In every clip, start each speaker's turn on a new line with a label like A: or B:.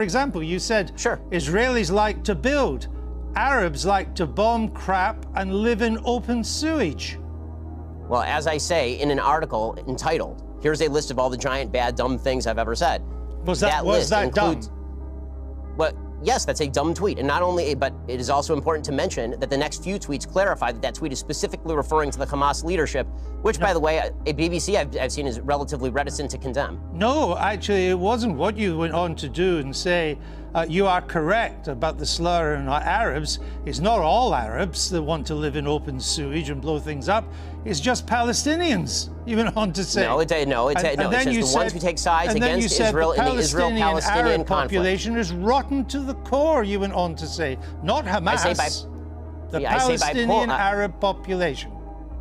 A: For example, you said
B: Sure.
A: Israelis like to build, Arabs like to bomb crap and live in open sewage.
B: Well, as I say in an article entitled, "Here's a list of all the giant, bad, dumb things I've ever said."
A: Was that dumb?
B: Well, yes, that's a dumb tweet. And not only, but it is also important to mention that the next few tweets clarify that that tweet is specifically referring to the Hamas leadership, which, by the way, a BBC I've seen is relatively reticent to condemn.
A: No, actually, it wasn't. What you went on to do and say, you are correct about the slur on Arabs. It's not all Arabs that want to live in open sewage and blow things up. It's just Palestinians, you went on to say.
B: No, it's just the ones who take sides against Israel in the Israel-Palestinian conflict.
A: Population is rotten to the core, you went on to say. Not Hamas, the Palestinian Arab population.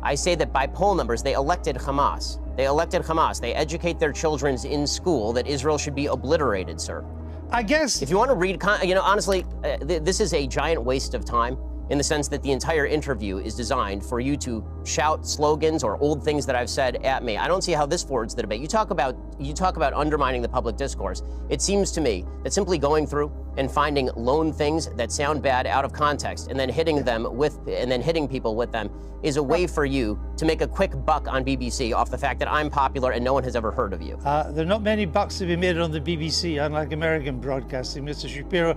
B: I say that by poll numbers, they elected Hamas. They elected Hamas. They educate their children in school that Israel should be obliterated, sir.
A: I guess.
B: If you want to read, honestly, this is a giant waste of time in the sense that the entire interview is designed for you to shout slogans or old things that I've said at me. I don't see how this forwards the debate. You talk about undermining the public discourse. It seems to me that simply going through and finding lone things that sound bad out of context and then hitting people with them is a way for you to make a quick buck on BBC off the fact that I'm popular and no one has ever heard of you.
A: There are not many bucks to be made on the BBC, unlike American broadcasting, Mr. Shapiro.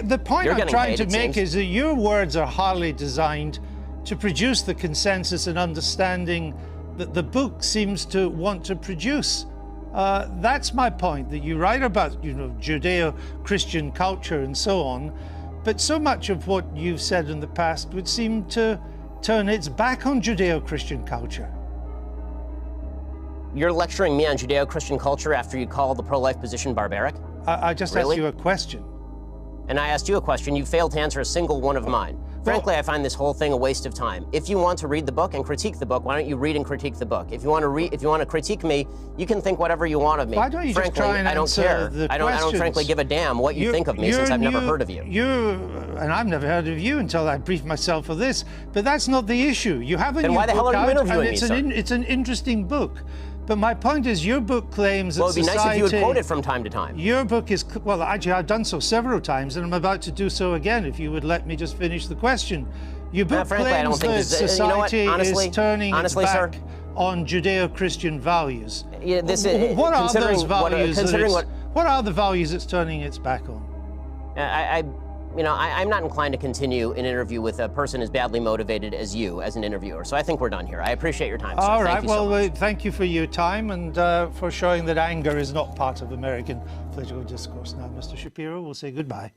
A: The point I'm trying to make is that your words are hardly designed to produce the consensus and understanding that the book seems to want to produce. That's my point, that you write about, Judeo-Christian culture and so on, but so much of what you've said in the past would seem to turn its back on Judeo-Christian culture.
B: You're lecturing me on Judeo-Christian culture after you call the pro-life position barbaric?
A: I just asked you a question.
B: And I asked you a question. You failed to answer a single one of mine. Frankly, I find this whole thing a waste of time. If you want to read the book and critique the book, why don't you read and critique the book? If you want to critique me, you can think whatever you want of me.
A: Why don't you just try and answer the questions?
B: I don't frankly give a damn what you think of me since I've never heard of you.
A: And I've never heard of you until I briefed myself for this. But that's not the issue. You have a new book out.
B: Then why the hell are you interviewing me, sir?
A: It's an interesting book. But my point is, your book claims that
B: society... Well, it'd be nice if you would quote it from time to time.
A: Your book is... Well, actually, I've done so several times, and I'm about to do so again, if you would let me just finish the question. Your book claims that society is turning its back on Judeo-Christian values.
B: Yeah,
A: what are those values? What are the values it's turning its back on?
B: I'm not inclined to continue an interview with a person as badly motivated as you as an interviewer. So I think we're done here. I appreciate your time, sir.
A: All right. Well, thank you for your time and for showing that anger is not part of American political discourse. Now, Mr. Shapiro, we'll say goodbye.